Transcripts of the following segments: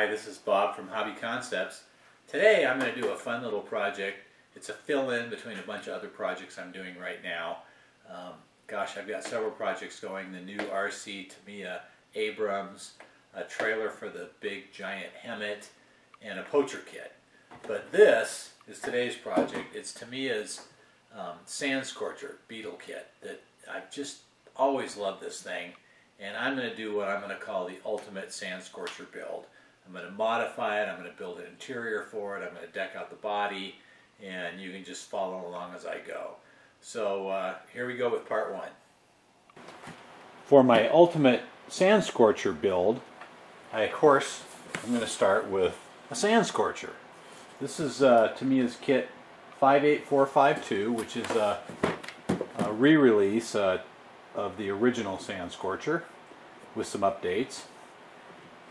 Hi, this is Bob from Hobby Concepts. Today I'm going to do a fun little project. It's a fill-in between a bunch of other projects I'm doing right now. Gosh, I've got several projects going. The new RC Tamiya Abrams, a trailer for the big giant Hemmet, and a poacher kit. But this is today's project. It's Tamiya's Sand Scorcher beetle kit. That I've just always loved this thing. And I'm going to do what I'm going to call the ultimate Sand Scorcher build. I'm going to modify it, I'm going to build an interior for it, I'm going to deck out the body, and you can just follow along as I go. So here we go with part one. For my ultimate Sand Scorcher build, I'm going to start with a Sand Scorcher. This is Tamiya's kit 58452, which is a re-release of the original Sand Scorcher with some updates.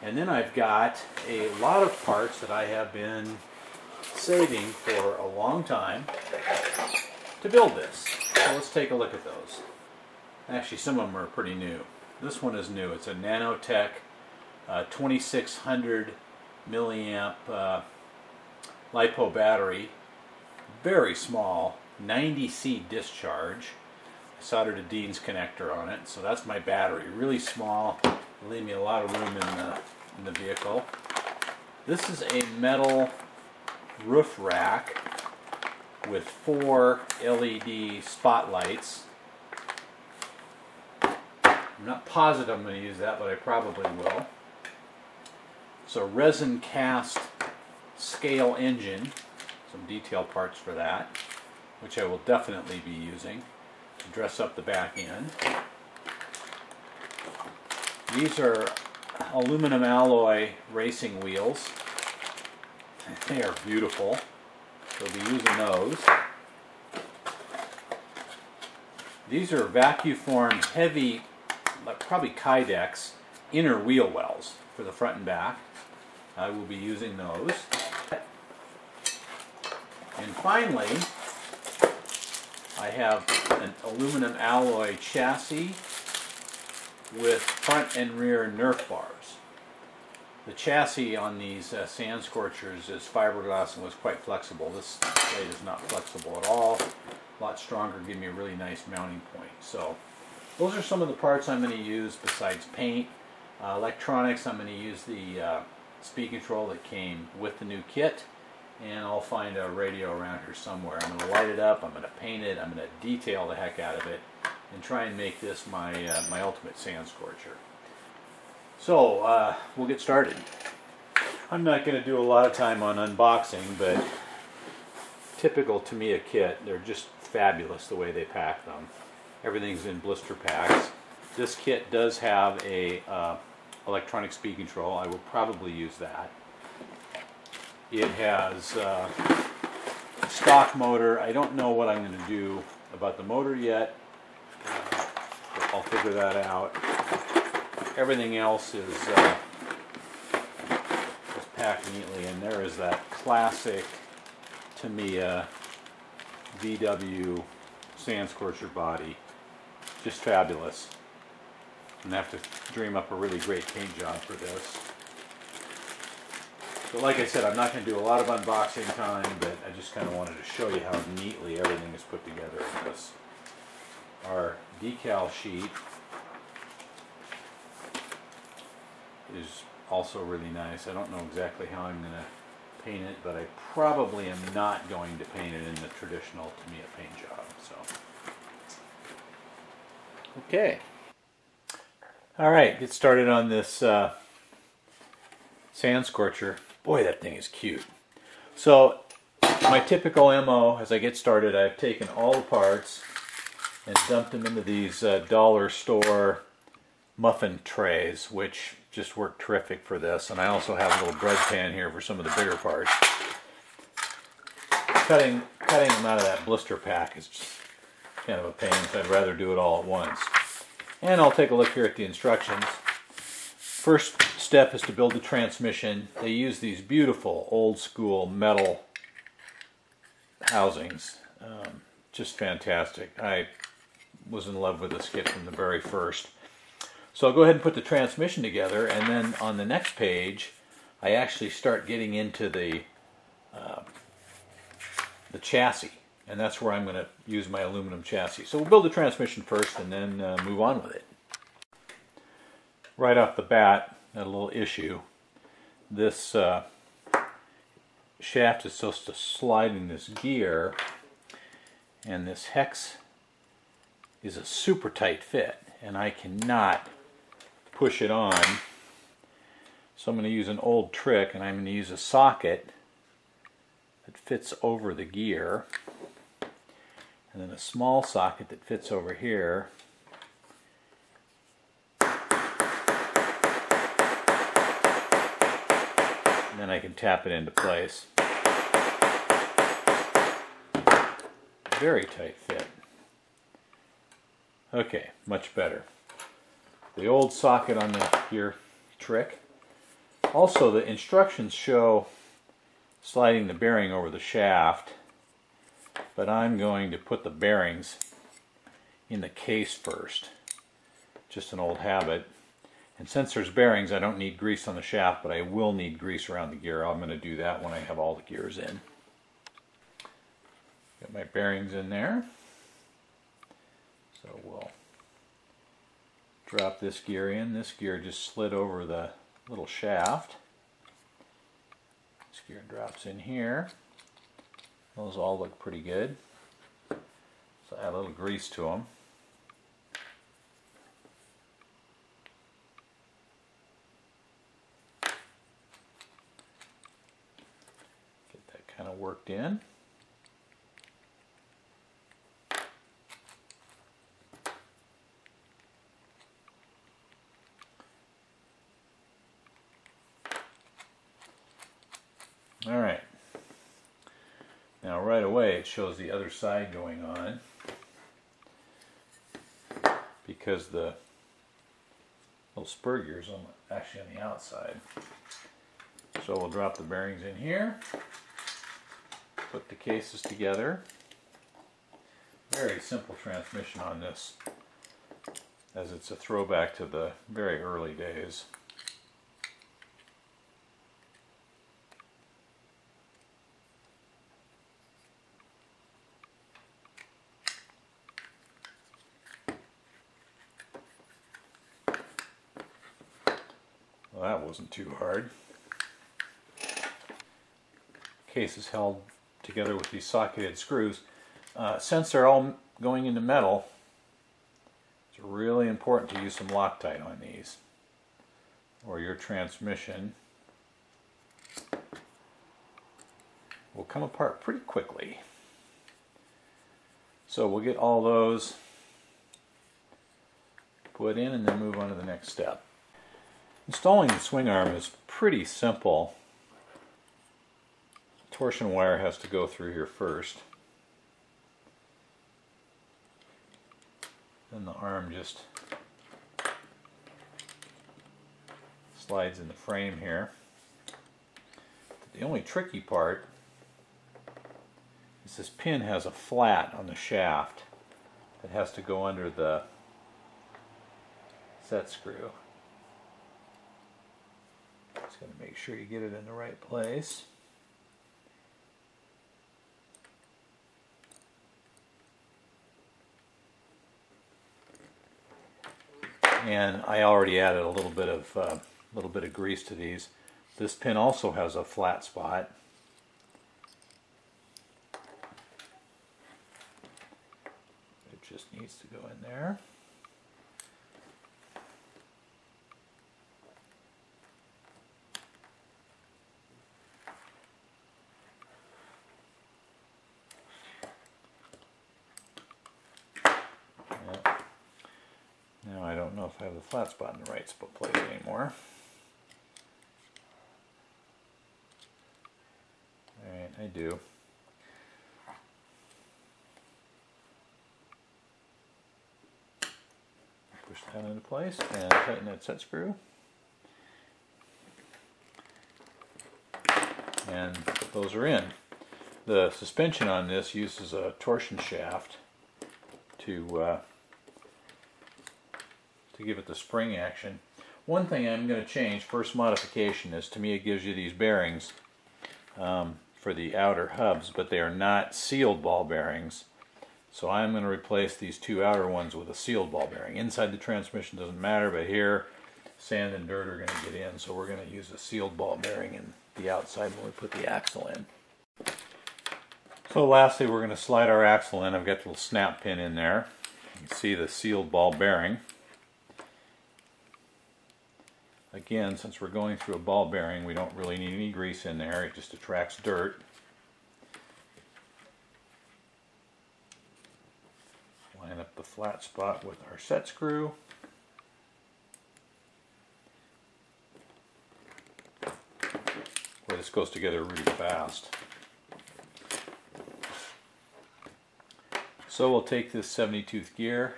And then I've got a lot of parts that I have been saving for a long time to build this. So let's take a look at those. Actually, some of them are pretty new. This one is new. It's a Nanotech 2600 milliamp LiPo battery. Very small, 90C discharge. I soldered a Dean's connector on it, so that's my battery. Really small. Leave me a lot of room in the vehicle. This is a metal roof rack with 4 LED spotlights. I'm not positive I'm going to use that, but I probably will. It's a resin cast scale engine, some detail parts for that, which I will definitely be using to dress up the back end. These are aluminum alloy racing wheels. They are beautiful. So we'll be using those. These are vacuum-formed heavy, like probably Kydex, inner wheel wells for the front and back. I will be using those. And finally, I have an aluminum alloy chassis with front and rear Nerf bars. The chassis on these Sand Scorchers is fiberglass and was quite flexible. This blade is not flexible at all. A lot stronger, give me a really nice mounting point. So those are some of the parts I'm going to use besides paint. Electronics, I'm going to use the speed control that came with the new kit, and I'll find a radio around here somewhere. I'm going to light it up, I'm going to paint it, I'm going to detail the heck out of it, and try and make this my my ultimate Sand Scorcher. So we'll get started. I'm not going to do a lot of time on unboxing, but typical Tamiya kit, they're just fabulous the way they pack them. Everything's in blister packs. This kit does have a electronic speed control. I will probably use that. It has a stock motor. I don't know what I'm going to do about the motor yet. I'll figure that out. Everything else is packed neatly, and there is that classic Tamiya VW Sand Scorcher body. Just fabulous. I'm going to have to dream up a really great paint job for this. So like I said, I'm not going to do a lot of unboxing time, but I just kind of wanted to show you how neatly everything is put together in this. Our decal sheet is also really nice. I don't know exactly how I'm going to paint it, but I probably am not going to paint it in the traditional Tamiya paint job. So, okay. All right, get started on this Sand Scorcher. Boy, that thing is cute. So, my typical MO as I get started, I've taken all the parts and dumped them into these dollar store muffin trays, which just work terrific for this. And I also have a little bread pan here for some of the bigger parts. Cutting them out of that blister pack is just kind of a pain, so I'd rather do it all at once. And I'll take a look here at the instructions. First step is to build the transmission. They use these beautiful old school metal housings. Just fantastic. I was in love with this kit from the very first. So I'll go ahead and put the transmission together, and then on the next page I actually start getting into the chassis, and that's where I'm going to use my aluminum chassis. So we'll build the transmission first and then move on with it. Right off the bat, a little issue. This shaft is supposed to slide in this gear, and this hex is a super tight fit, and I cannot push it on. So I'm going to use an old trick, and I'm going to use a socket that fits over the gear, and then a small socket that fits over here. And then I can tap it into place. Very tight fit. Okay, much better. The old socket on the gear trick. Also, the instructions show sliding the bearing over the shaft, but I'm going to put the bearings in the case first. Just an old habit. And since there's bearings, I don't need grease on the shaft, but I will need grease around the gear. I'm going to do that when I have all the gears in. Got my bearings in there. So we'll drop this gear in. This gear just slid over the little shaft. This gear drops in here. Those all look pretty good. So add a little grease to them. Get that kind of worked in. Alright, now right away it shows the other side going on because the little spur gears are actually on the outside. So we'll drop the bearings in here, put the cases together. Very simple transmission on this, as it's a throwback to the very early days. Well, that wasn't too hard. Case is held together with these socketed screws. Since they're all going into metal, it's really important to use some Loctite on these, or your transmission will come apart pretty quickly. So we'll get all those put in and then move on to the next step. Installing the swing arm is pretty simple. Torsion wire has to go through here first. Then the arm just slides in the frame here. The only tricky part is this pin has a flat on the shaft that has to go under the set screw. Just got to make sure you get it in the right place. And I already added a little bit of grease to these. This pin also has a flat spot. It just needs to go in there. Now I don't know if I have the flat spot in the right place anymore. Alright, I do. Push that into place and tighten that set screw. And those are in. The suspension on this uses a torsion shaft to give it the spring action. One thing I'm going to change, first modification, is Tamiya gives you these bearings for the outer hubs, but they are not sealed ball bearings. So I'm going to replace these two outer ones with a sealed ball bearing. Inside the transmission doesn't matter, but here sand and dirt are going to get in, so we're going to use a sealed ball bearing in the outside when we put the axle in. So lastly, we're going to slide our axle in. I've got the little snap pin in there. You can see the sealed ball bearing. Again, since we're going through a ball bearing, we don't really need any grease in there. It just attracts dirt. Line up the flat spot with our set screw. Boy, this goes together really fast. So we'll take this 70-tooth gear,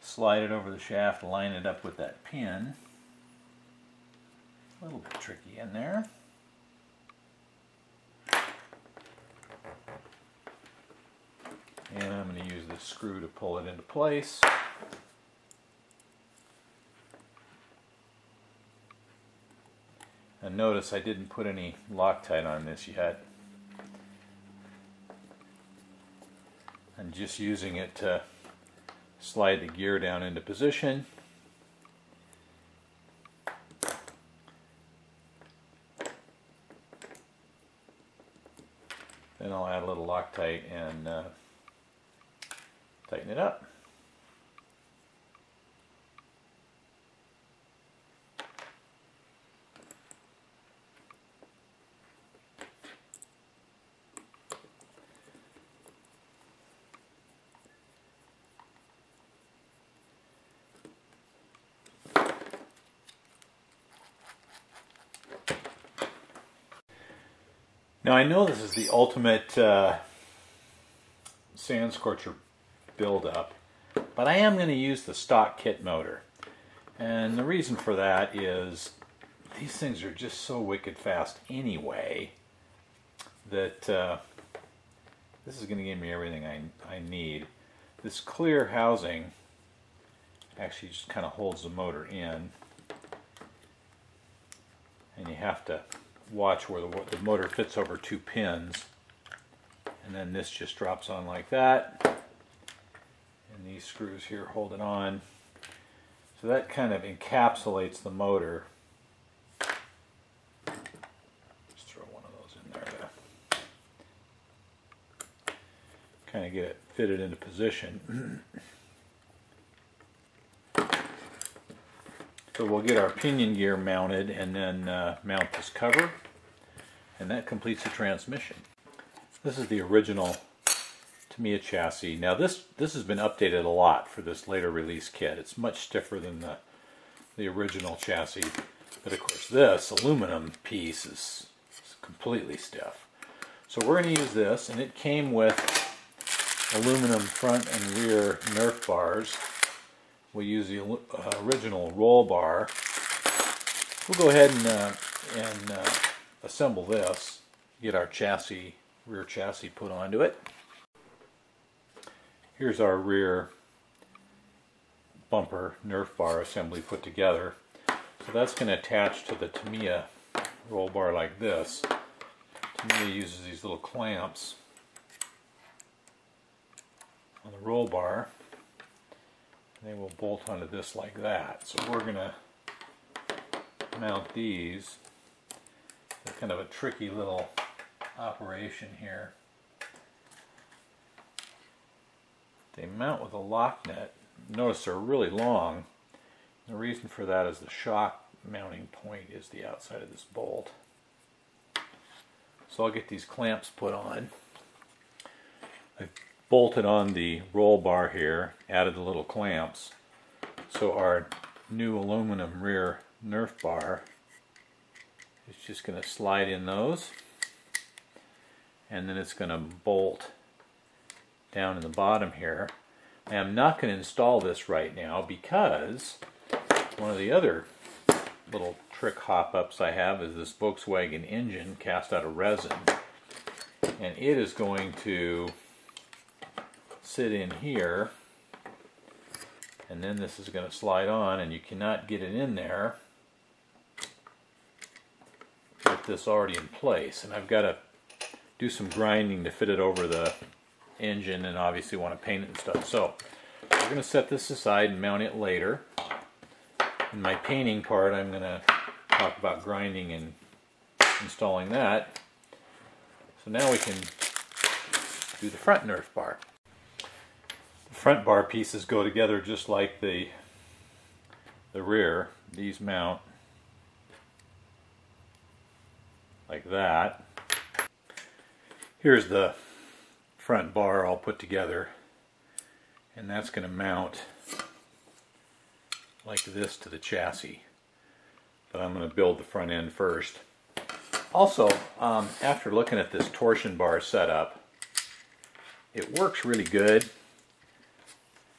slide it over the shaft, line it up with that pin. A little bit tricky in there. And I'm going to use this screw to pull it into place. And notice I didn't put any Loctite on this yet. I'm just using it to slide the gear down into position. Then I'll add a little Loctite and tighten it up. Now I know this is the ultimate Sand Scorcher build-up, but I am going to use the stock kit motor. And the reason for that is these things are just so wicked fast anyway that this is going to give me everything I need. This clear housing actually just kind of holds the motor in, and you have to watch where the motor fits over two pins, and then this just drops on like that, and these screws here hold it on, so that kind of encapsulates the motor. Just throw one of those in there to kind of get it fitted into position. So we'll get our pinion gear mounted and then mount this cover, and that completes the transmission. This is the original Tamiya chassis. Now this has been updated a lot for this later release kit. It's much stiffer than the original chassis, but of course this aluminum piece is completely stiff. So we're going to use this, and it came with aluminum front and rear Nerf bars. We use the original roll bar. We'll go ahead and assemble this, get our rear chassis put onto it. Here's our rear bumper Nerf bar assembly put together. So that's going to attach to the Tamiya roll bar like this. Tamiya uses these little clamps on the roll bar. They will bolt onto this like that. So we're going to mount these. It's kind of a tricky little operation here. They mount with a lock nut. Notice they're really long. The reason for that is the shock mounting point is the outside of this bolt. So I'll get these clamps put on. I've bolted on the roll bar here, added the little clamps. So our new aluminum rear Nerf bar is just going to slide in those, and then it's going to bolt down in the bottom here. And I'm not going to install this right now because one of the other little trick hop-ups I have is this Volkswagen engine cast out of resin, and it is going to sit in here and then this is going to slide on, and you cannot get it in there with this already in place. And I've got to do some grinding to fit it over the engine, and obviously want to paint it and stuff. So we're going to set this aside and mount it later. In my painting part, I'm going to talk about grinding and installing that. So now we can do the front Nerf bar. The front bar pieces go together just like the rear. These mount like that. Here's the front bar all put together, and that's going to mount like this to the chassis. But I'm going to build the front end first. Also, after looking at this torsion bar setup, it works really good,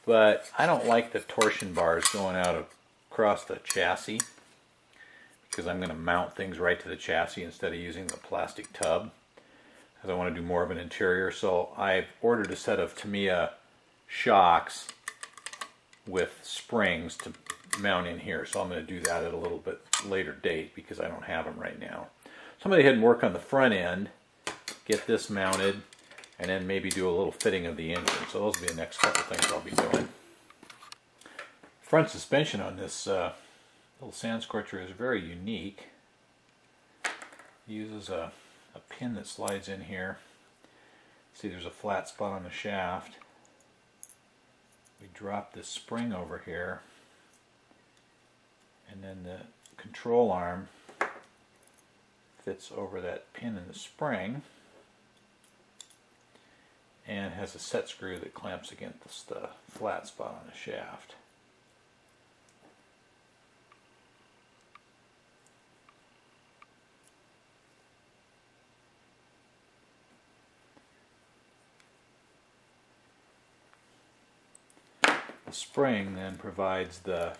but I don't like the torsion bars going out across the chassis, because I'm going to mount things right to the chassis instead of using the plastic tub, because I want to do more of an interior. So I've ordered a set of Tamiya shocks with springs to mount in here. So I'm going to do that at a little bit later date because I don't have them right now. So I'm going to go ahead and work on the front end, get this mounted, and then maybe do a little fitting of the engine. So those will be the next couple things I'll be doing. Front suspension on this little Sand Scorcher is very unique. It uses a pin that slides in here. See, there's a flat spot on the shaft. We drop this spring over here, and then the control arm fits over that pin in the spring and has a set screw that clamps against the flat spot on the shaft. The spring then provides the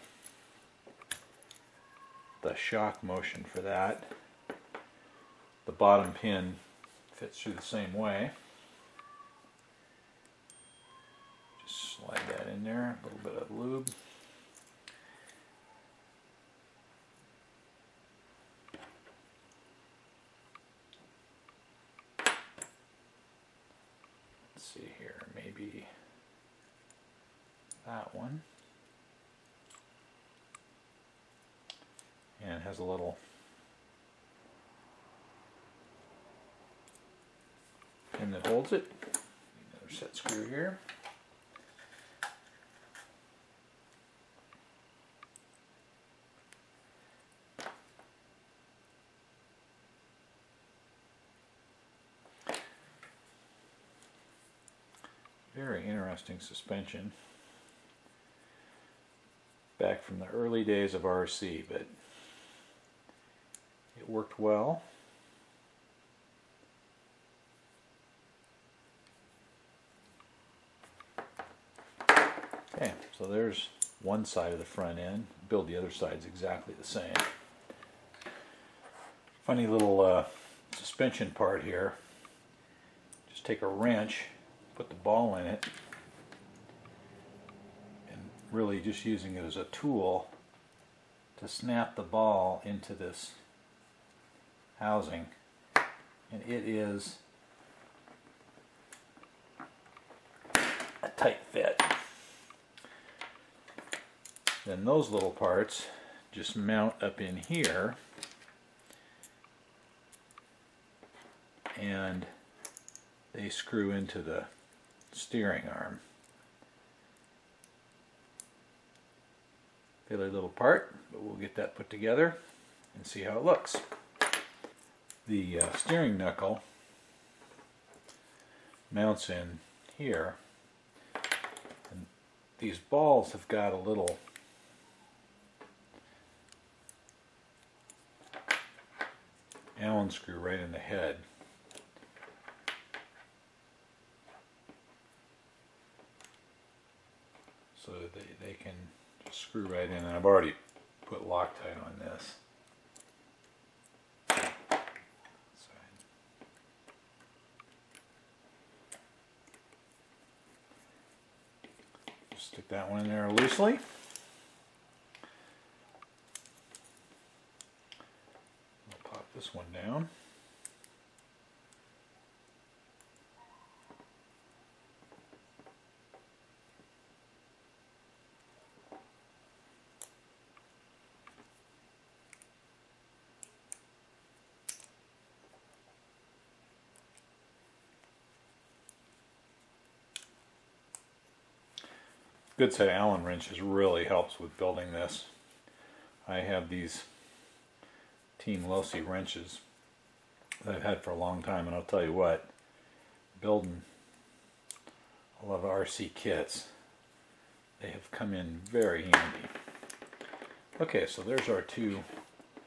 shock motion for that. The bottom pin fits through the same way. Just slide that in there, a little bit of lube. Let's see here, maybe that one. And it has a little pin that holds it. Another set screw here. Very interesting suspension. Back from the early days of RC, but it worked well. Okay, so there's one side of the front end. Build the other sides exactly the same. Funny little suspension part here. Just take a wrench, put the ball in it, and really just using it as a tool to snap the ball into this housing, and it is a tight fit. Then those little parts just mount up in here, and they screw into the steering arm. Fairly little part, but we'll get that put together and see how it looks. The steering knuckle mounts in here, and these balls have got a little Allen screw right in the head. So that they can just screw right in, and I've already put Loctite on this. Just stick Get that one in there loosely. I'll pop this one down. Good set of Allen wrenches really helps with building this. I have these Team Losi wrenches that I've had for a long time, and I'll tell you what, building a lot of RC kits, they have come in very handy. Okay, so there's our two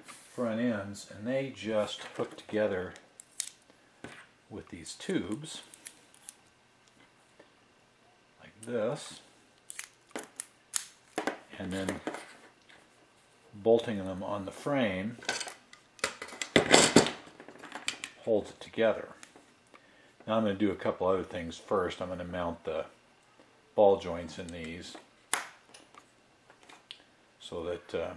front ends, and they just hook together with these tubes like this. And then bolting them on the frame holds it together. Now I'm going to do a couple other things first. I'm going to mount the ball joints in these so that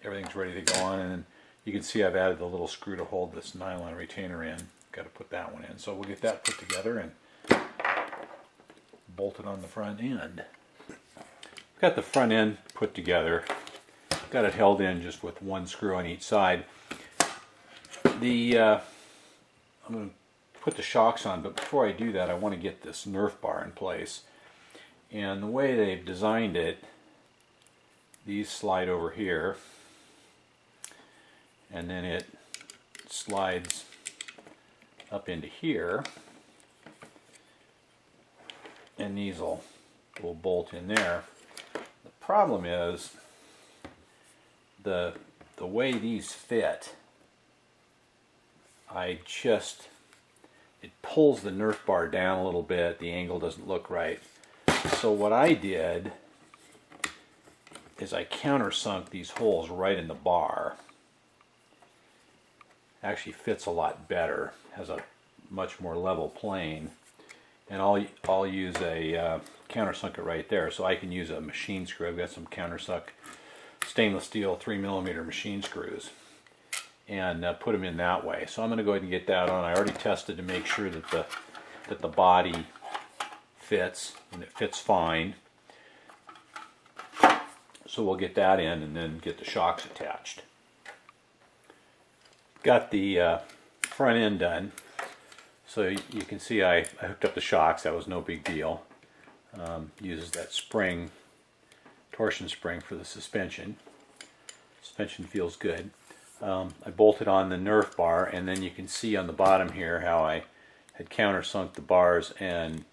everything's ready to go on. And then you can see I've added the little screw to hold this nylon retainer in. Got to put that one in. So we'll get that put together and bolt it on the front end. Got the front end put together. Got it held in just with one screw on each side. I'm going to put the shocks on, but before I do that I want to get this Nerf bar in place. And the way they've designed it, these slide over here and then it slides up into here, and these will bolt in there. The problem is the way these fit, it pulls the Nerf bar down a little bit. The angle doesn't look right. So what I did is I countersunk these holes right in the bar. Actually fits a lot better, has a much more level plane. And I'll use a countersunk it right there, so I can use a machine screw. I've got some countersunk stainless steel 3mm machine screws, and put them in that way. So I'm going to go ahead and get that on. I already tested to make sure that the body fits, and it fits fine. So we'll get that in and then get the shocks attached. Got the front end done. So you can see I hooked up the shocks. That was no big deal. Uses that spring, torsion spring for the suspension. Suspension feels good. I bolted on the Nerf bar, and then you can see on the bottom here how I had countersunk the bars and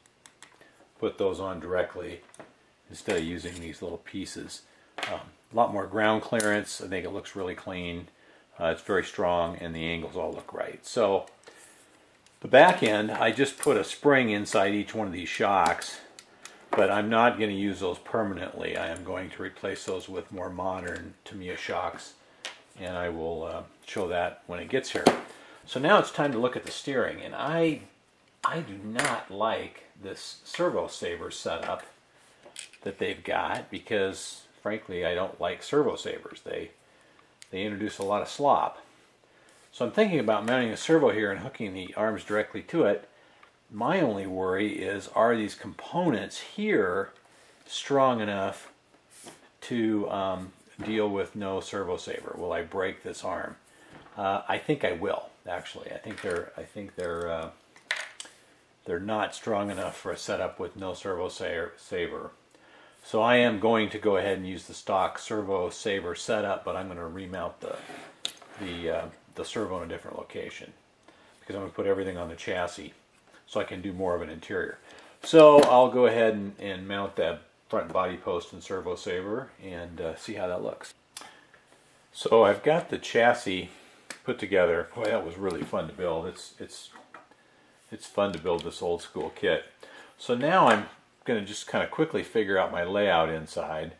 put those on directly instead of using these little pieces. A lot more ground clearance. I think it looks really clean. It's very strong, and the angles all look right. So the back end, I just put a spring inside each one of these shocks, but I'm not going to use those permanently. I am going to replace those with more modern Tamiya shocks, and I will show that when it gets here. So now it's time to look at the steering, and I do not like this servo saver setup that they've got, because frankly I don't like servo savers. They introduce a lot of slop. So I'm thinking about mounting a servo here and hooking the arms directly to it. My only worry is, are these components here strong enough to deal with no servo saver? Will I break this arm? I think I will, actually. I think they're not strong enough for a setup with no servo saver. So I am going to go ahead and use the stock servo saver setup, but I'm going to remount the servo in a different location, because I'm going to put everything on the chassis so I can do more of an interior. So I'll go ahead and mount that front body post and servo saver and see how that looks. So I've got the chassis put together. Boy, that was really fun to build. It's fun to build this old school kit. So now I'm going to just kind of quickly figure out my layout inside.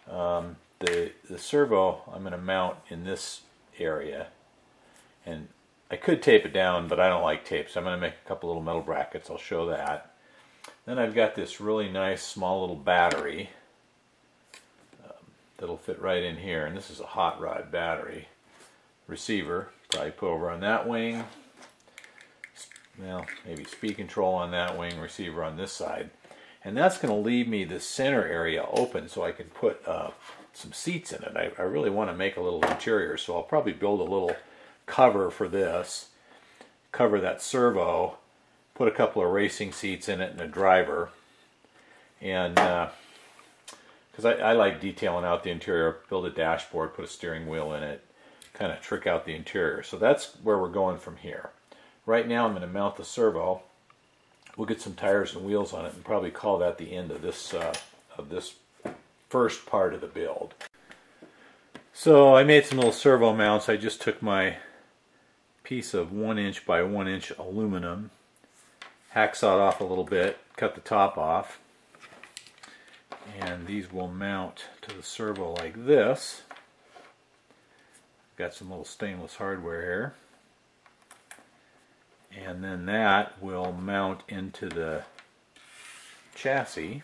The servo I'm going to mount in this area, and I could tape it down, but I don't like tape, so I'm going to make a couple little metal brackets. I'll show that. Then I've got this really nice small little battery that'll fit right in here. And this is a hot rod battery receiver. Probably put over on that wing. Well, maybe speed control on that wing, receiver on this side. And that's going to leave me the center area open so I can put some seats in it. I really want to make a little interior, so I'll probably build a little cover for this. Cover that servo, put a couple of racing seats in it and a driver. And because I like detailing out the interior, build a dashboard, put a steering wheel in it, kind of trick out the interior. So that's where we're going from here. Right now I'm going to mount the servo. We'll get some tires and wheels on it and probably call that the end of this first part of the build. So I made some little servo mounts. I just took my piece of 1" by 1" aluminum, hacksawed off a little bit, cut the top off, and these will mount to the servo like this. Got some little stainless hardware here. And then that will mount into the chassis.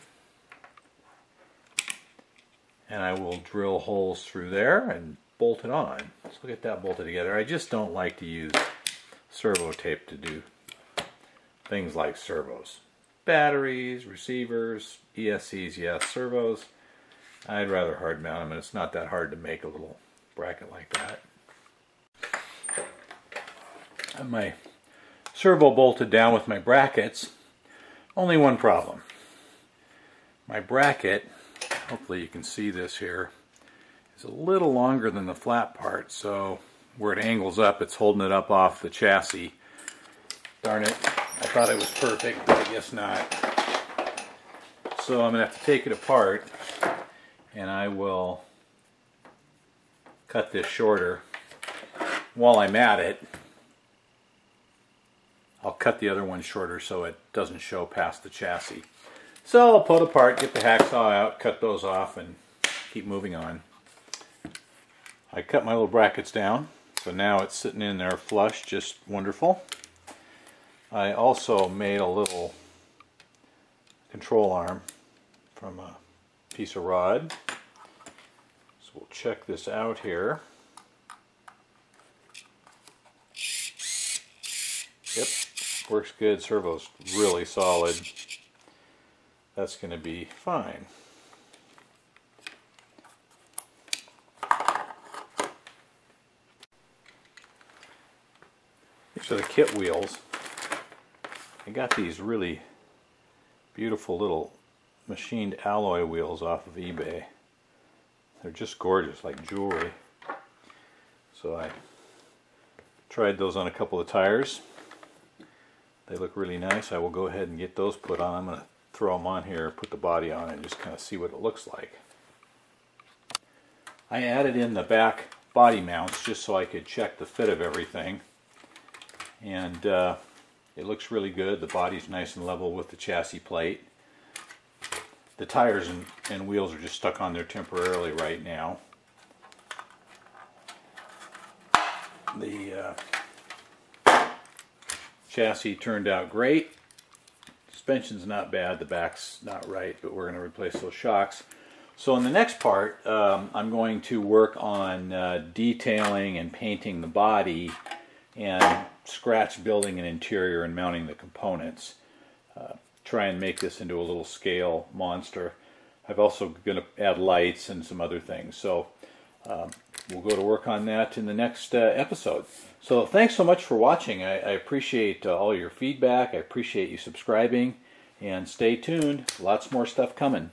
And I will drill holes through there and bolt it on. Let's get that bolted together. I just don't like to use servo tape to do things like servos. Batteries, receivers, ESCs, yes, servos. I'd rather hard mount them, and it's not that hard to make a little bracket like that. I have my servo bolted down with my brackets. Only one problem. My bracket, hopefully you can see this here, is a little longer than the flat part, so where it angles up, it's holding it up off the chassis. Darn it, I thought it was perfect, but I guess not. So I'm going to have to take it apart, and I will cut this shorter. While I'm at it, I'll cut the other one shorter so it doesn't show past the chassis. So I'll pull it apart, get the hacksaw out, cut those off, and keep moving on. I cut my little brackets down, so now it's sitting in there flush, just wonderful. I also made a little control arm from a piece of rod. So we'll check this out here. Yep, works good. Servo's really solid. That's going to be fine. These are the kit wheels. I got these really beautiful little machined alloy wheels off of eBay. They're just gorgeous, like jewelry. So I tried those on a couple of tires. They look really nice. I will go ahead and get those put on. I'm going to throw them on here, put the body on, and just kind of see what it looks like. I added in the back body mounts just so I could check the fit of everything. And it looks really good. The body's nice and level with the chassis plate. The tires and wheels are just stuck on there temporarily right now. The chassis turned out great. Suspension's not bad, the back's not right, but we're going to replace those shocks. So in the next part, I'm going to work on detailing and painting the body and scratch building an interior and mounting the components. Try and make this into a little scale monster. I've also going to add lights and some other things. So we'll go to work on that in the next episode. So thanks so much for watching. I appreciate all your feedback. I appreciate you subscribing. And stay tuned. Lots more stuff coming.